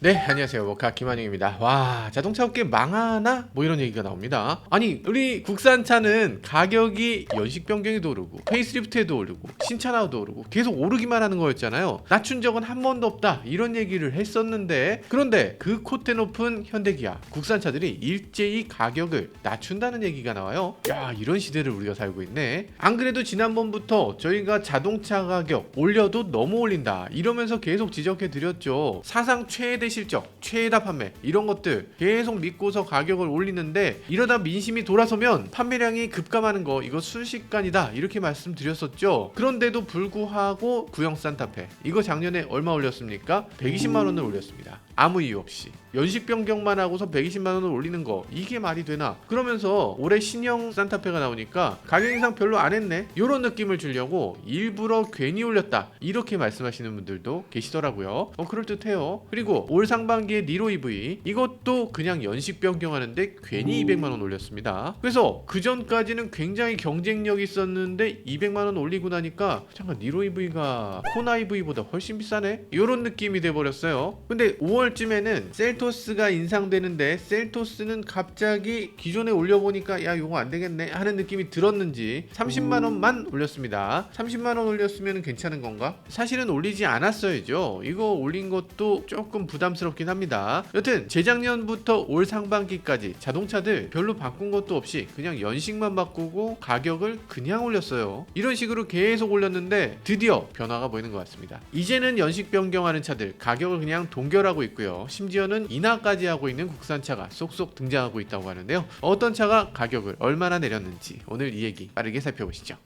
네, 안녕하세요. 모카 김한영입니다. 와, 자동차 업계 망하나? 뭐 이런 얘기가 나옵니다. 아니, 우리 국산차는 가격이 연식 변경에도 오르고 페이스리프트에도 오르고 신차나도 오르고 계속 오르기만 하는 거였잖아요. 낮춘 적은 한 번도 없다 이런 얘기를 했었는데, 그런데 그 콧대 높은 현대기아 국산차들이 일제히 가격을 낮춘다는 얘기가 나와요. 야, 이런 시대를 우리가 살고 있네. 안 그래도 지난번부터 저희가 자동차 가격 올려도 너무 올린다 이러면서 계속 지적해 드렸죠. 사상 최대 실적, 최다 판매 이런 것들 계속 믿고서 가격을 올리는데, 이러다 민심이 돌아서면 판매량이 급감하는 거 이거 순식간이다 이렇게 말씀드렸었죠. 그런데도 불구하고 구형 산타페 이거 작년에 얼마 올렸습니까? 120만 원을 올렸습니다. 아무 이유 없이 연식 변경만 하고서 120만 원을 올리는 거 이게 말이 되나? 그러면서 올해 신형 산타페가 나오니까 가격 인상 별로 안 했네 이런 느낌을 주려고 일부러 괜히 올렸다 이렇게 말씀하시는 분들도 계시더라고요. 그럴듯해요. 그리고 올 상반기에 니로 EV 이것도 그냥 연식 변경하는데 괜히 200만 원 올렸습니다. 그래서 그 전까지는 굉장히 경쟁력이 있었는데 200만 원 올리고 나니까 잠깐 니로 EV가 코나 EV보다 훨씬 비싸네 이런 느낌이 돼버렸어요. 근데 5월쯤에는 셀토스가 인상되는데 셀토스는 갑자기 기존에 올려보니까 야 이거 안되겠네 하는 느낌이 들었는지 30만원만 올렸습니다. 30만원 올렸으면 괜찮은 건가? 사실은 올리지 않았어야죠. 이거 올린 것도 조금 부담스럽긴 합니다. 여튼 재작년부터 올 상반기까지 자동차들 별로 바꾼 것도 없이 그냥 연식만 바꾸고 가격을 그냥 올렸어요. 이런 식으로 계속 올렸는데 드디어 변화가 보이는 것 같습니다. 이제는 연식 변경하는 차들 가격을 그냥 동결하고 있고요. 심지어는 인하까지 하고 있는 국산차가 쏙쏙 등장하고 있다고 하는데요. 어떤 차가 가격을 얼마나 내렸는지 오늘 이 얘기 빠르게 살펴보시죠.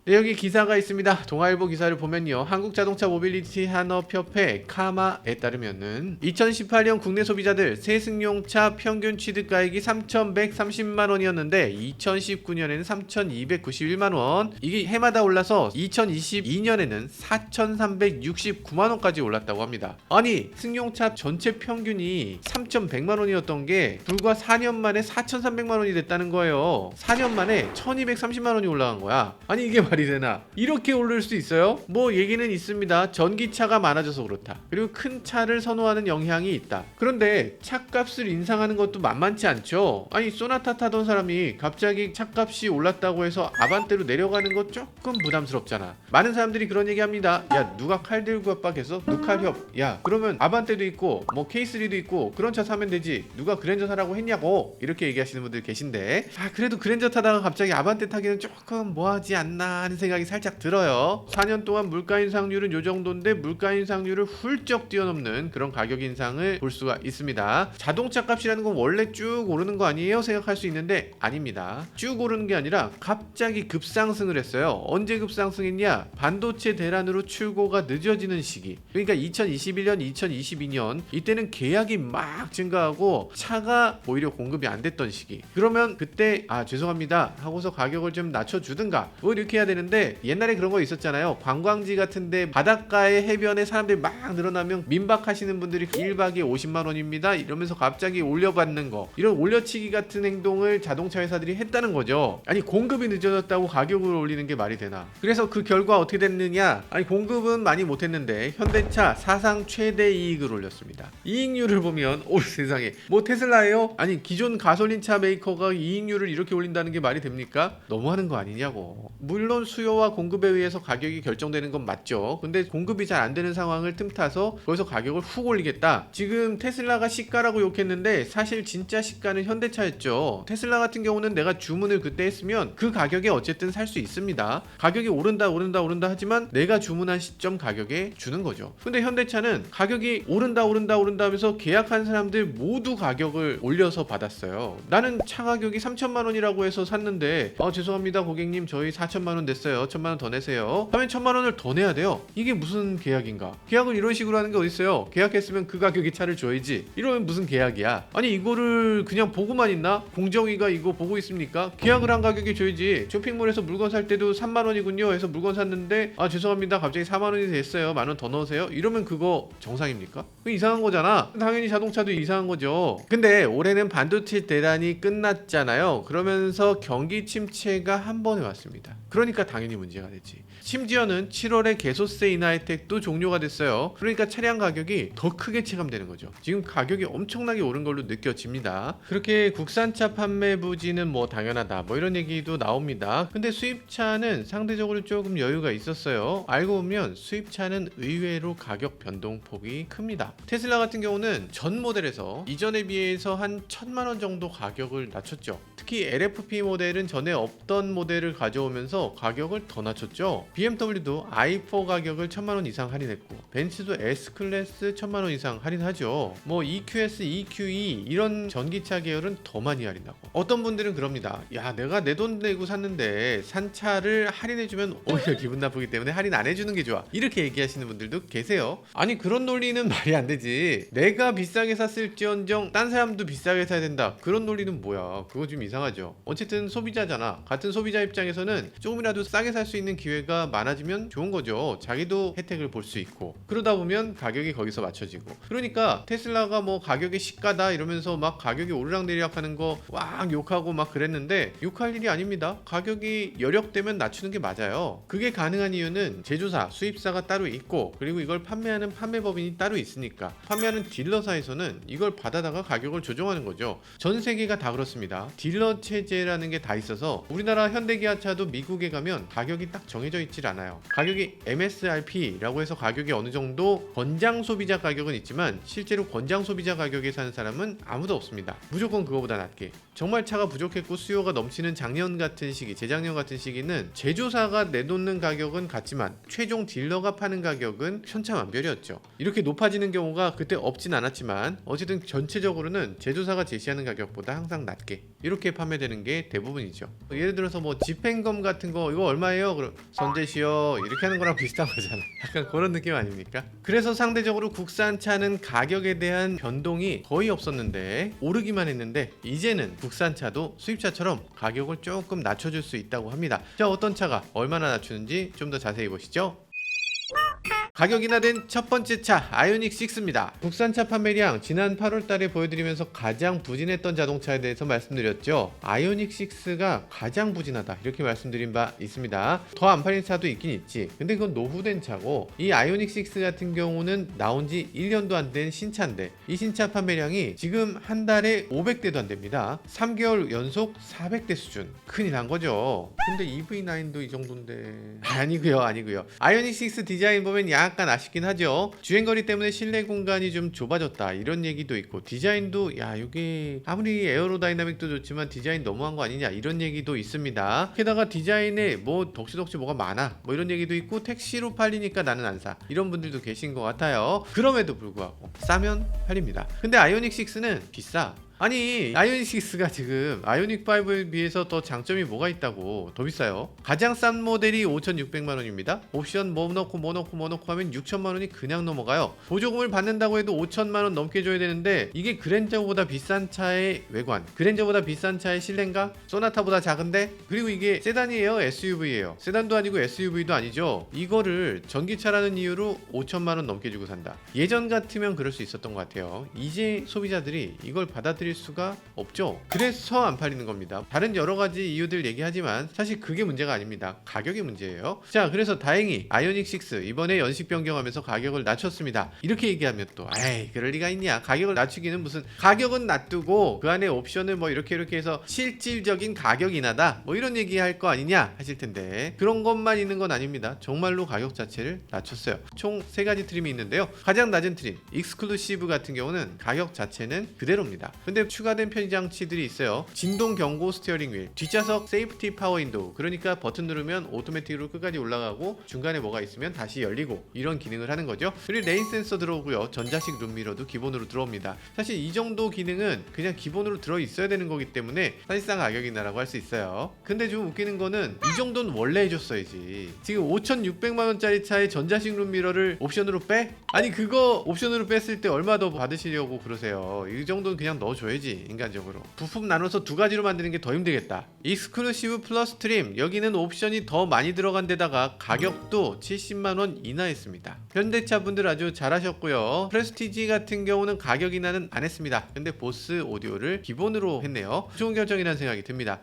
네, 여기 기사가 있습니다. 동아일보 기사를 보면요, 한국자동차 모빌리티 산업협회 카마에 따르면은 2018년 국내 소비자들 새승용차 평균 취득가액이 3,130만원이었는데 2019년에는 3,291만원, 이게 해마다 올라서 2022년에는 4,369만원까지 올랐다고 합니다. 아니, 승용차 전체 평균이 3,100만원이었던 게 불과 4년 만에 4,300만원이 됐다는 거예요. 4년 만에 1,230만원이 올라간 거야. 아니 이게 말이 되나? 이렇게 오를 수 있어요? 뭐 얘기는 있습니다. 전기차가 많아져서 그렇다. 그리고 큰 차를 선호하는 영향이 있다. 그런데 차값을 인상하는 것도 만만치 않죠. 아니 소나타 타던 사람이 갑자기 차값이 올랐다고 해서 아반떼로 내려가는 거 조금 부담스럽잖아. 많은 사람들이 그런 얘기합니다. 야 누가 칼 들고 압박해서 누칼협, 야 그러면 아반떼도 있고 뭐 K3도 있고 그런 차 사면 되지 누가 그랜저 사라고 했냐고, 이렇게 얘기하시는 분들 계신데, 그래도 그랜저 타다가 갑자기 아반떼 타기는 조금 뭐하지 않나 하는 생각이 살짝 들어요. 4년 동안 물가 인상률은 요 정도인데 물가 인상률을 훌쩍 뛰어넘는 그런 가격 인상을 볼 수가 있습니다. 자동차 값이라는 건 원래 쭉 오르는 거 아니에요? 생각할 수 있는데 아닙니다. 쭉 오르는 게 아니라 갑자기 급상승을 했어요. 언제 급상승했냐? 반도체 대란으로 출고가 늦어지는 시기. 그러니까 2021년, 2022년 이때는 계약이 막 증가하고 차가 오히려 공급이 안 됐던 시기. 그러면 그때 죄송합니다 하고서 가격을 좀 낮춰주든가 뭐 이렇게 해야 되는데, 옛날에 그런 거 있었잖아요. 관광지 같은데 바닷가에 해변에 사람들이 막 늘어나면 민박하시는 분들이 1박에 50만원입니다 이러면서 갑자기 올려받는 거, 이런 올려치기 같은 행동을 자동차 회사들이 했다는 거죠. 아니 공급이 늦어졌다고 가격을 올리는 게 말이 되나? 그래서 그 결과 어떻게 됐느냐? 아니 공급은 많이 못했는데 현대차 사상 최대 이익을 올렸습니다. 이익률을 보면 오 세상에, 뭐 테슬라예요? 아니 기존 가솔린차 메이커가 이익률을 이렇게 올린다는 게 말이 됩니까? 너무하는 거 아니냐고. 물론 수요와 공급에 의해서 가격이 결정되는 건 맞죠. 근데 공급이 잘 안 되는 상황을 틈타서 거기서 가격을 훅 올리겠다. 지금 테슬라가 시가라고 욕했는데 사실 진짜 시가는 현대차였죠. 테슬라 같은 경우는 내가 주문을 그때 했으면 그 가격에 어쨌든 살 수 있습니다. 가격이 오른다 하지만 내가 주문한 시점 가격에 주는 거죠. 근데 현대차는 가격이 오른다 하면서 계약한 사람들 모두 가격을 올려서 받았어요. 나는 차 가격이 3천만 원이라고 해서 샀는데 죄송합니다 고객님 저희 4천만 원 냈어요. 1천만 원 더 내세요 하면 1천만 원을 더 내야 돼요. 이게 무슨 계약인가? 계약을 이런 식으로 하는 게 어딨어요? 계약했으면 그 가격에 차를 줘야지. 이러면 무슨 계약이야? 아니 이거를 그냥 보고만 있나? 공정위가 이거 보고 있습니까? 계약을 한 가격에 줘야지. 쇼핑몰에서 물건 살 때도 3만 원이군요 해서 물건 샀는데 죄송합니다 갑자기 4만 원이 됐어요. 만 원 더 넣으세요. 이러면 그거 정상입니까? 그거 이상한 거잖아. 당연히 자동차도 이상한 거죠. 근데 올해는 반도체 대란이 끝났잖아요. 그러면서 경기 침체가 한 번에 왔습니다. 그러니까 당연히 문제가 됐지. 심지어는 7월에 개소세 인하 혜택도 종료가 됐어요. 그러니까 차량 가격이 더 크게 체감되는 거죠. 지금 가격이 엄청나게 오른 걸로 느껴집니다. 그렇게 국산차 판매 부진은 뭐 당연하다 뭐 이런 얘기도 나옵니다. 근데 수입차는 상대적으로 조금 여유가 있었어요. 알고 보면 수입차는 의외로 가격 변동폭이 큽니다. 테슬라 같은 경우는 전 모델에서 이전에 비해서 한 1000만 원 정도 가격을 낮췄죠. 특히 LFP 모델은 전에 없던 모델을 가져오면서 가격을 더 낮췄죠. BMW도 i4 가격을 1000만 원 이상 할인했고, 벤츠도 S클래스 1000만 원 이상 할인하죠. 뭐 EQS, EQE 이런 전기차 계열은 더 많이 할인하고, 어떤 분들은 그럽니다. 야, 내가 내 돈 내고 샀는데 산 차를 할인해주면 오히려 기분 나쁘기 때문에 할인 안 해주는 게 좋아, 이렇게 얘기하시는 분들도 계세요. 아니, 그런 논리는 말이 안 되지. 내가 비싸게 샀을지언정 딴 사람도 비싸게 사야 된다, 그런 논리는 뭐야. 그거 좀 이상하죠. 어쨌든 소비자잖아. 같은 소비자 입장에서는 조금이라도 싸게 살 수 있는 기회가 많아지면 좋은 거죠. 자기도 혜택을 볼 수 있고, 그러다 보면 가격이 거기서 맞춰지고. 그러니까 테슬라가 뭐 가격이 시가다 이러면서 막 가격이 오르락내리락 하는 거 막 욕하고 막 그랬는데, 욕할 일이 아닙니다. 가격이 여력되면 낮추는 게 맞아요. 그게 가능한 이유는 제조사, 수입사가 따로 있고, 그리고 이걸 판매하는 판매법인이 따로 있으니까. 판매하는 딜러사에서는 이걸 받아다가 가격을 조정하는 거죠. 전 세계가 다 그렇습니다. 딜러 체제라는 게 다 있어서 우리나라 현대기아차도 미국에 가면 가격이 딱 정해져 있질 않아요. 가격이 MSRP라고 해서 가격이 어느 정도 권장 소비자 가격은 있지만 실제로 권장 소비자 가격에 사는 사람은 아무도 없습니다. 무조건 그거보다 낮게. 정말 차가 부족했고 수요가 넘치는 작년 같은 시기, 재작년 같은 시기는 제조사가 내놓는 가격은 같지만 최종 딜러가 파는 가격은 천차만별이었죠. 이렇게 높아지는 경우가 그때 없진 않았지만 어쨌든 전체적으로는 제조사가 제시하는 가격보다 항상 낮게 이렇게 판매되는 게 대부분이죠. 예를 들어서 뭐 집행검 같은 거 이거 얼마예요? 그럼 선제시요 이렇게 하는 거랑 비슷한 거잖아. 약간 그런 느낌 아닙니까? 그래서 상대적으로 국산차는 가격에 대한 변동이 거의 없었는데, 오르기만 했는데 이제는 국산차도 수입차처럼 가격을 조금 낮춰줄 수 있다고 합니다. 자, 어떤 차가 얼마나 낮추는지 좀 더 자세히 보시죠. 가격 인하된 첫 번째 차, 아이오닉 6입니다. 국산차 판매량 지난 8월 달에 보여드리면서 가장 부진했던 자동차에 대해서 말씀드렸죠. 아이오닉 6가 가장 부진하다 이렇게 말씀드린 바 있습니다. 더 안 팔린 차도 있긴 있지. 근데 그건 노후된 차고, 이 아이오닉 6 같은 경우는 나온 지 1년도 안 된 신차인데 이 신차 판매량이 지금 한 달에 500대도 안 됩니다. 3개월 연속 400대 수준. 큰일 난 거죠. 근데 EV9도 이 정도인데 아니고요. 아이오닉 6 디자인 보면 약간 아쉽긴 하죠. 주행거리 때문에 실내 공간이 좀 좁아졌다 이런 얘기도 있고, 디자인도 야 이게 아무리 에어로다이나믹도 좋지만 디자인 너무한 거 아니냐 이런 얘기도 있습니다. 게다가 디자인에 뭐 덕지덕지 뭐가 많아 뭐 이런 얘기도 있고, 택시로 팔리니까 나는 안 사 이런 분들도 계신 것 같아요. 그럼에도 불구하고 싸면 팔립니다. 근데 아이오닉 6는 비싸. 아니, 아이오닉 6가 지금 아이오닉 5에 비해서 더 장점이 뭐가 있다고 더 비싸요? 가장 싼 모델이 5,600만 원입니다. 옵션 뭐 넣고 하면 6천만 원이 그냥 넘어가요. 보조금을 받는다고 해도 5천만 원 넘게 줘야 되는데, 이게 그랜저보다 비싼 차의 외관, 그랜저보다 비싼 차의 실내인가? 소나타보다 작은데? 그리고 이게 세단이에요? SUV예요? 세단도 아니고 SUV도 아니죠? 이거를 전기차라는 이유로 5천만 원 넘게 주고 산다. 예전 같으면 그럴 수 있었던 것 같아요. 이제 소비자들이 이걸 받아들일 수가 없죠. 그래서 안 팔리는 겁니다. 다른 여러 가지 이유들 얘기하지만 사실 그게 문제가 아닙니다. 가격이 문제예요. 자, 그래서 다행히 아이오닉 6 이번에 연식 변경하면서 가격을 낮췄습니다. 이렇게 얘기하면 또 에이 그럴 리가 있냐, 가격을 낮추기는 무슨, 가격은 놔두고 그 안에 옵션을 뭐 이렇게 해서 실질적인 가격 인하다 뭐 이런 얘기 할 거 아니냐 하실 텐데, 그런 것만 있는 건 아닙니다. 정말로 가격 자체를 낮췄어요. 총 3가지 트림이 있는데요. 가장 낮은 트림 익스클루시브 같은 경우는 가격 자체는 그대로입니다. 근데 추가된 편의 장치들이 있어요. 진동 경고 스티어링 휠, 뒷좌석 세이프티 파워 윈도우, 그러니까 버튼 누르면 오토매틱으로 끝까지 올라가고 중간에 뭐가 있으면 다시 열리고 이런 기능을 하는 거죠. 그리고 레인 센서 들어오고요. 전자식 룸미러도 기본으로 들어옵니다. 사실 이 정도 기능은 그냥 기본으로 들어 있어야 되는 거기 때문에 사실상 가격 인하라고 할 수 있어요. 근데 좀 웃기는 거는 이 정도는 원래 해줬어야지. 지금 5,600만 원짜리 차에 전자식 룸미러를 옵션으로 빼? 아니 그거 옵션으로 뺐을 때 얼마 더 받으시려고 그러세요. 이 정도는 그냥 넣어줘야지. 인간적으로 부품 나눠서 2가지로 만드는 게 더 힘들겠다. 익스클루시브 플러스 트림, 여기는 옵션이 더 많이 들어간 데다가 가격도 70만 원 인하했습니다. 현대차 분들 아주 잘하셨고요. 프레스티지 같은 경우는 가격 인하는 안 했습니다. 근데 보스 오디오를 기본으로 했네요. 좋은 결정이라는 생각이 듭니다.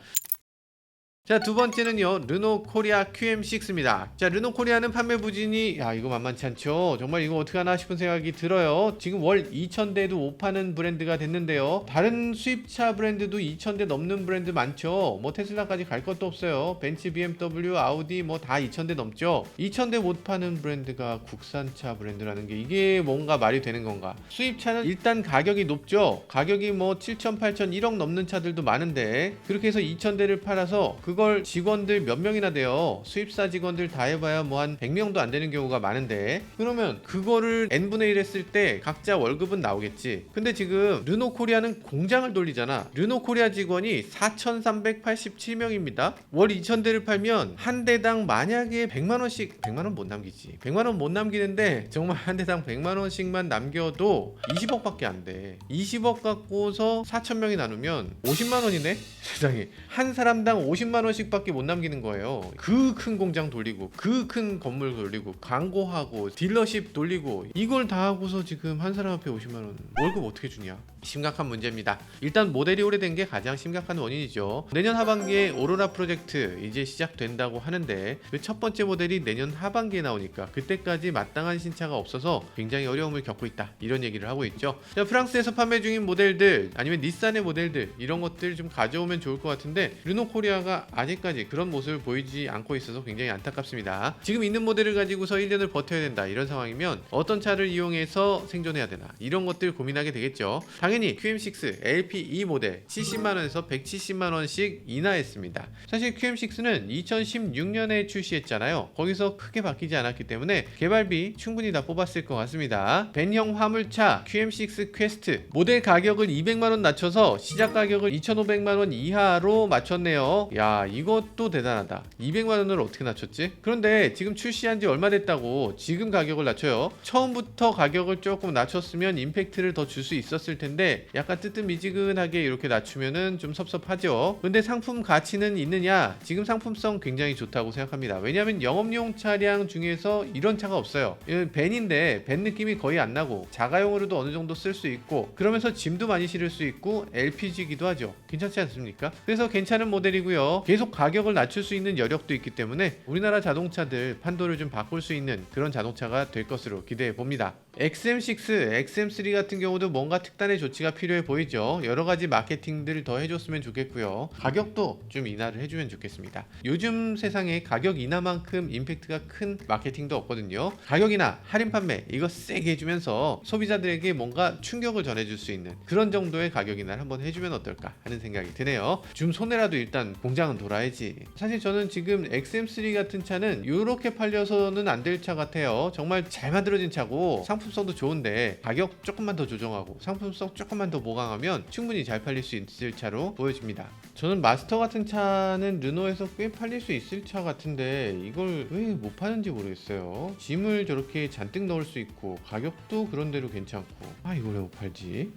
자, 두 번째는요, 르노 코리아 QM6입니다. 자, 르노 코리아는 판매 부진이 이거 만만치 않죠. 정말 이거 어떻게 하나 싶은 생각이 들어요. 지금 월 2,000대도 못 파는 브랜드가 됐는데요. 다른 수입차 브랜드도 2,000대 넘는 브랜드 많죠. 뭐 테슬라까지 갈 것도 없어요. 벤츠, BMW, 아우디 뭐 다 2,000대 넘죠. 2,000대 못 파는 브랜드가 국산차 브랜드라는 게 이게 뭔가 말이 되는 건가? 수입차는 일단 가격이 높죠. 가격이 뭐 7천, 8천, 1억 넘는 차들도 많은데 그렇게 해서 2,000대를 팔아서 그걸 직원들 몇 명이나 돼요. 수입사 직원들 다 해봐야 뭐 한 100명도 안 되는 경우가 많은데 그러면 그거를 n분의 1 했을 때 각자 월급은 나오겠지. 근데 지금 르노 코리아는 공장을 돌리잖아. 르노 코리아 직원이 4,387명입니다. 월 2,000대를 팔면 한 대당 만약에 100만원씩 100만원 못 남기지. 100만원 못 남기는데 정말 한 대당 100만원씩만 남겨도 20억밖에 안 돼. 20억 갖고서 4,000명이 나누면 50만원이네? 세상에. 한 사람당 50만원씩밖에 못 남기는 거예요. 그 큰 공장 돌리고 그 큰 건물 돌리고 광고하고 딜러십 돌리고 이걸 다 하고서 지금 한 사람 앞에 50만원 월급 어떻게 주냐. 심각한 문제입니다. 일단 모델이 오래된 게 가장 심각한 원인이죠. 내년 하반기에 오로라 프로젝트 이제 시작된다고 하는데 그 첫 번째 모델이 내년 하반기에 나오니까 그때까지 마땅한 신차가 없어서 굉장히 어려움을 겪고 있다, 이런 얘기를 하고 있죠. 자, 프랑스에서 판매 중인 모델들 아니면 닛산의 모델들 이런 것들 좀 가져오면 좋을 것 같은데 르노 코리아가 아직까지 그런 모습을 보이지 않고 있어서 굉장히 안타깝습니다. 지금 있는 모델을 가지고서 1년을 버텨야 된다, 이런 상황이면 어떤 차를 이용해서 생존해야 되나, 이런 것들 고민하게 되겠죠. 당연히 QM6 LPE 모델 70만원에서 170만원씩 인하했습니다. 사실 QM6는 2016년에 출시했잖아요. 거기서 크게 바뀌지 않았기 때문에 개발비 충분히 다 뽑았을 것 같습니다. 벤형 화물차 QM6 퀘스트 모델 가격을 200만원 낮춰서 시작 가격을 2,500만원 이하로 맞췄네요. 야, 이것도 대단하다. 200만원을 어떻게 낮췄지? 그런데 지금 출시한 지 얼마 됐다고 지금 가격을 낮춰요? 처음부터 가격을 조금 낮췄으면 임팩트를 더 줄 수 있었을 텐데 약간 뜨뜻미지근하게 이렇게 낮추면은 좀 섭섭하죠. 근데 상품 가치는 있느냐? 지금 상품성 굉장히 좋다고 생각합니다. 왜냐하면 영업용 차량 중에서 이런 차가 없어요. 벤인데 벤 느낌이 거의 안 나고 자가용으로도 어느 정도 쓸 수 있고 그러면서 짐도 많이 실을 수 있고 LPG기도 하죠. 괜찮지 않습니까? 그래서 괜찮은 모델이고요. 계속 가격을 낮출 수 있는 여력도 있기 때문에 우리나라 자동차들 판도를 좀 바꿀 수 있는 그런 자동차가 될 것으로 기대해 봅니다. XM6, XM3 같은 경우도 뭔가 특단의 조치가 필요해 보이죠. 여러가지 마케팅들을 더 해줬으면 좋겠고요. 가격도 좀 인하를 해주면 좋겠습니다. 요즘 세상에 가격 인하만큼 임팩트가 큰 마케팅도 없거든요. 가격 인하, 할인 판매 이거 세게 해주면서 소비자들에게 뭔가 충격을 전해줄 수 있는 그런 정도의 가격 인하를 한번 해주면 어떨까 하는 생각이 드네요. 좀 손해라도 일단 공장은 돌아야지. 사실 저는 지금 XM3 같은 차는 이렇게 팔려서는 안 될 차 같아요. 정말 잘 만들어진 차고 상품성도 좋은데 가격 조금만 더 조정하고 상품성 조금만 더 보강하면 충분히 잘 팔릴 수 있을 차로 보여집니다. 저는 마스터 같은 차는 르노에서 꽤 팔릴 수 있을 차 같은데 이걸 왜 못 파는지 모르겠어요. 짐을 저렇게 잔뜩 넣을 수 있고 가격도 그런대로 괜찮고 이걸 왜 못 팔지?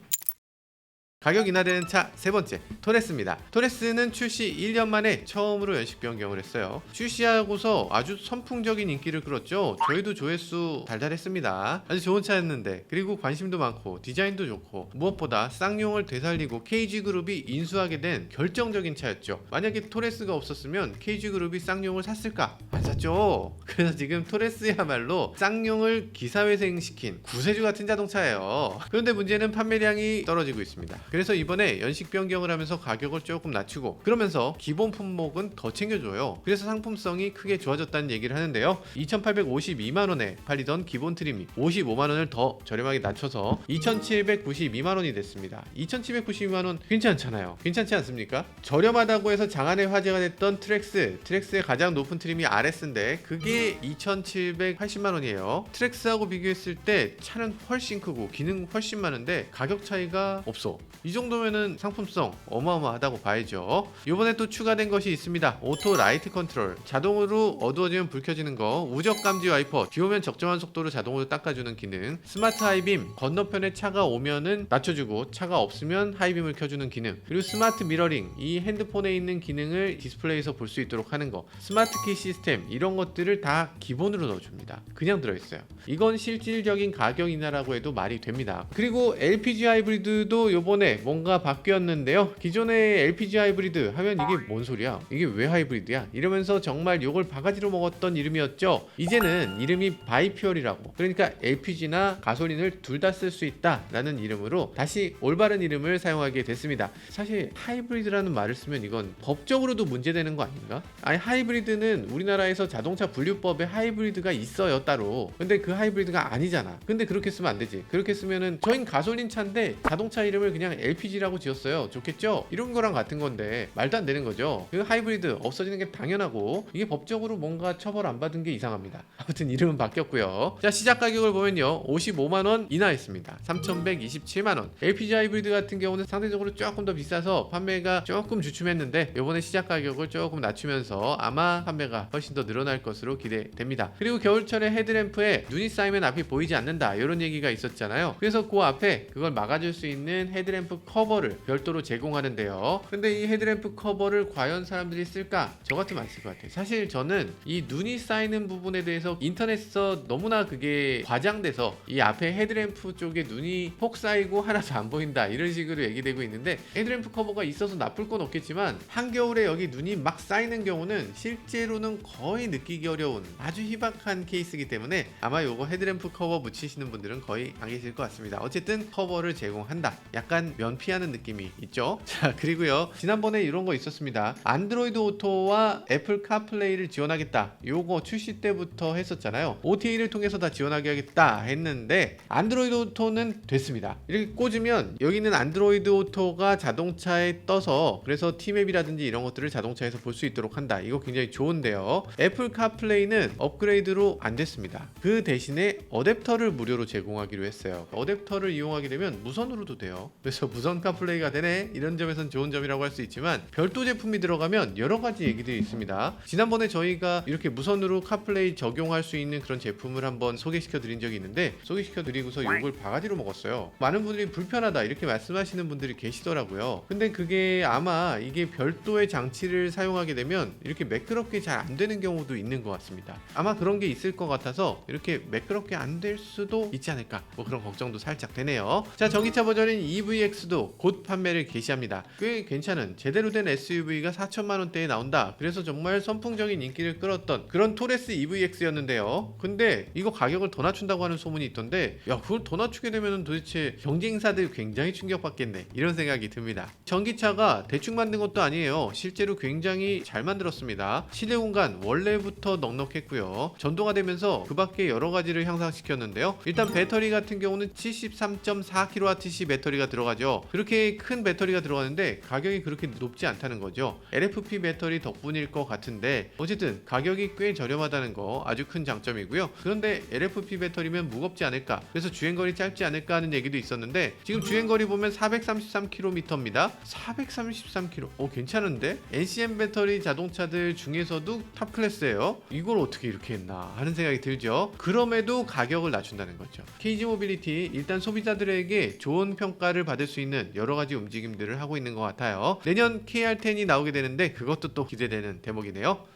가격 인하되는 차 세 번째, 토레스입니다. 토레스는 출시 1년 만에 처음으로 연식 변경을 했어요. 출시하고서 아주 선풍적인 인기를 끌었죠. 저희도 조회수 달달했습니다. 아주 좋은 차였는데 그리고 관심도 많고 디자인도 좋고 무엇보다 쌍용을 되살리고 KG그룹이 인수하게 된 결정적인 차였죠. 만약에 토레스가 없었으면 KG그룹이 쌍용을 샀을까? 안 샀죠. 그래서 지금 토레스야말로 쌍용을 기사회생시킨 구세주 같은 자동차예요. 그런데 문제는 판매량이 떨어지고 있습니다. 그래서 이번에 연식 변경을 하면서 가격을 조금 낮추고 그러면서 기본 품목은 더 챙겨줘요. 그래서 상품성이 크게 좋아졌다는 얘기를 하는데요. 2,852만원에 팔리던 기본 트림이 55만원을 더 저렴하게 낮춰서 2,792만원이 됐습니다. 2,792만원 괜찮잖아요. 괜찮지 않습니까? 저렴하다고 해서 장안의 화제가 됐던 트랙스의 가장 높은 트림이 RS인데 그게 2,780만원이에요. 트랙스하고 비교했을 때 차는 훨씬 크고 기능 훨씬 많은데 가격 차이가 없어. 이 정도면은 상품성 어마어마하다고 봐야죠. 이번에 또 추가된 것이 있습니다. 오토 라이트 컨트롤, 자동으로 어두워지면 불 켜지는 거, 우적 감지 와이퍼, 비 오면 적정한 속도로 자동으로 닦아주는 기능, 스마트 하이빔, 건너편에 차가 오면은 낮춰주고 차가 없으면 하이빔을 켜주는 기능, 그리고 스마트 미러링, 이 핸드폰에 있는 기능을 디스플레이에서 볼 수 있도록 하는 거, 스마트 키 시스템 이런 것들을 다 기본으로 넣어줍니다. 그냥 들어있어요. 이건 실질적인 가격 인하라고 해도 말이 됩니다. 그리고 LPG 하이브리드도 요번에 네, 뭔가 바뀌었는데요. 기존의 LPG 하이브리드 하면 이게 뭔 소리야? 이게 왜 하이브리드야? 이러면서 정말 욕을 바가지로 먹었던 이름이었죠. 이제는 이름이 바이퓨얼이라고, 그러니까 LPG나 가솔린을 둘 다 쓸 수 있다라는 이름으로 다시 올바른 이름을 사용하게 됐습니다. 사실 하이브리드라는 말을 쓰면 이건 법적으로도 문제되는 거 아닌가? 아니, 하이브리드는 우리나라에서 자동차 분류법에 하이브리드가 있어요, 따로. 근데 그 하이브리드가 아니잖아. 근데 그렇게 쓰면 안 되지. 그렇게 쓰면은 저흰 가솔린 차인데 자동차 이름을 그냥 LPG라고 지었어요. 좋겠죠? 이런 거랑 같은 건데 말도 안 되는 거죠. 그 하이브리드 없어지는 게 당연하고, 이게 법적으로 뭔가 처벌 안 받은 게 이상합니다. 아무튼 이름은 바뀌었고요. 자, 시작 가격을 보면요, 55만원 인하했습니다. 3,127만원. LPG 하이브리드 같은 경우는 상대적으로 조금 더 비싸서 판매가 조금 주춤했는데 이번에 시작 가격을 조금 낮추면서 아마 판매가 훨씬 더 늘어날 것으로 기대됩니다. 그리고 겨울철에 헤드램프에 눈이 쌓이면 앞이 보이지 않는다, 이런 얘기가 있었잖아요. 그래서 그 앞에 그걸 막아줄 수 있는 헤드램프 커버를 별도로 제공하는데요. 근데 이 헤드램프 커버를 과연 사람들이 쓸까? 저 같으면 안 쓸 것 같아요. 사실 저는 이 눈이 쌓이는 부분에 대해서 인터넷에서 너무나 그게 과장돼서 이 앞에 헤드램프 쪽에 눈이 폭 쌓이고 하나도 안 보인다, 이런 식으로 얘기되고 있는데, 헤드램프 커버가 있어서 나쁠 건 없겠지만 한겨울에 여기 눈이 막 쌓이는 경우는 실제로는 거의 느끼기 어려운 아주 희박한 케이스이기 때문에 아마 요거 헤드램프 커버 붙이시는 분들은 거의 안 계실 것 같습니다. 어쨌든 커버를 제공한다, 약간 면피하는 느낌이 있죠. 자, 그리고요, 지난번에 이런 거 있었습니다. 안드로이드 오토와 애플 카플레이를 지원하겠다, 요거 출시 때부터 했었잖아요. OTA를 통해서 다 지원하게 하겠다 했는데 안드로이드 오토는 됐습니다. 이렇게 꽂으면 여기는 안드로이드 오토가 자동차에 떠서, 그래서 티맵이라든지 이런 것들을 자동차에서 볼 수 있도록 한다. 이거 굉장히 좋은데요. 애플 카플레이는 업그레이드로 안 됐습니다. 그 대신에 어댑터를 무료로 제공하기로 했어요. 어댑터를 이용하게 되면 무선으로도 돼요. 그래서 무선 카플레이가 되네, 이런 점에선 좋은 점이라고 할 수 있지만 별도 제품이 들어가면 여러 가지 얘기들이 있습니다. 지난번에 저희가 이렇게 무선으로 카플레이 적용할 수 있는 그런 제품을 한번 소개시켜 드린 적이 있는데, 소개시켜 드리고서 욕을 바가지로 먹었어요. 많은 분들이 불편하다 이렇게 말씀하시는 분들이 계시더라고요. 근데 그게 아마 이게 별도의 장치를 사용하게 되면 이렇게 매끄럽게 잘 안 되는 경우도 있는 것 같습니다. 아마 그런 게 있을 것 같아서 이렇게 매끄럽게 안 될 수도 있지 않을까, 뭐 그런 걱정도 살짝 되네요. 자, 전기차 버전인 EVX도 곧 판매를 개시합니다. 꽤 괜찮은 제대로 된 SUV가 4천만원대에 나온다, 그래서 정말 선풍적인 인기를 끌었던 그런 토레스 EVX였는데요. 근데 이거 가격을 더 낮춘다고 하는 소문이 있던데, 야, 그걸 더 낮추게 되면 도대체 경쟁사들 굉장히 충격받겠네, 이런 생각이 듭니다. 전기차가 대충 만든 것도 아니에요. 실제로 굉장히 잘 만들었습니다. 실내 공간 원래부터 넉넉했고요. 전도가 되면서 그 밖에 여러 가지를 향상시켰는데요. 일단 배터리 같은 경우는 73.4kWh 배터리가 들어가죠. 그렇게 큰 배터리가 들어가는데 가격이 그렇게 높지 않다는 거죠. LFP 배터리 덕분일 것 같은데 어쨌든 가격이 꽤 저렴하다는 거 아주 큰 장점이고요. 그런데 LFP 배터리면 무겁지 않을까, 그래서 주행거리 짧지 않을까 하는 얘기도 있었는데, 지금 주행거리 보면 433km입니다. 433km, 괜찮은데? NCM 배터리 자동차들 중에서도 탑 클래스예요. 이걸 어떻게 이렇게 했나 하는 생각이 들죠. 그럼에도 가격을 낮춘다는 거죠. KG 모빌리티 일단 소비자들에게 좋은 평가를 받을 수 있는 여러 가지 움직임들을 하고 있는 것 같아요. 내년 KR10이 나오게 되는데 그것도 또 기대되는 대목이네요.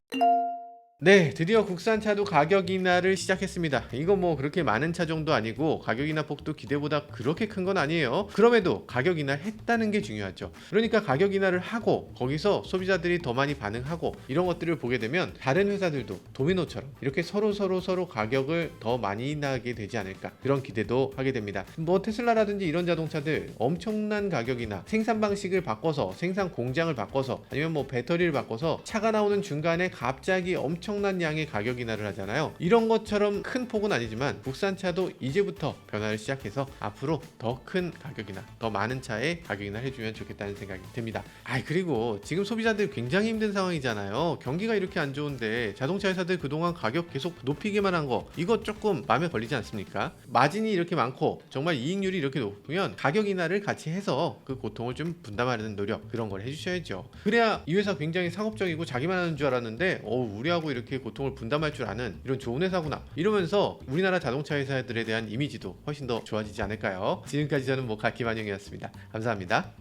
네, 드디어 국산차도 가격 인하를 시작했습니다. 이거 뭐 그렇게 많은 차 정도 아니고 가격 인하 폭도 기대보다 그렇게 큰 건 아니에요. 그럼에도 가격 인하를 했다는 게 중요하죠. 그러니까 가격 인하를 하고 거기서 소비자들이 더 많이 반응하고 이런 것들을 보게 되면 다른 회사들도 도미노처럼 이렇게 서로 가격을 더 많이 인하하게 되지 않을까, 그런 기대도 하게 됩니다. 뭐 테슬라라든지 이런 자동차들 엄청난 가격 인하, 생산 방식을 바꿔서, 생산 공장을 바꿔서, 아니면 뭐 배터리를 바꿔서 차가 나오는 중간에 갑자기 엄청난 양의 가격 인하를 하잖아요. 이런 것처럼 큰 폭은 아니지만 국산차도 이제부터 변화를 시작해서 앞으로 더 큰 가격 인하, 더 많은 차에 가격 인하를 해주면 좋겠다는 생각이 듭니다. 그리고 지금 소비자들 굉장히 힘든 상황이잖아요. 경기가 이렇게 안 좋은데 자동차 회사들 그동안 가격 계속 높이기만 한 거, 이거 조금 마음에 걸리지 않습니까? 마진이 이렇게 많고 정말 이익률이 이렇게 높으면 가격 인하를 같이 해서 그 고통을 좀 분담하려는 노력, 그런 걸 해주셔야죠. 그래야 이 회사 굉장히 상업적이고 자기만 하는 줄 알았는데 우리하고 이렇게 고통을 분담할 줄 아는 이런 좋은 회사구나, 이러면서 우리나라 자동차 회사들에 대한 이미지도 훨씬 더 좋아지지 않을까요? 지금까지 저는 모카 김한영이었습니다. 감사합니다.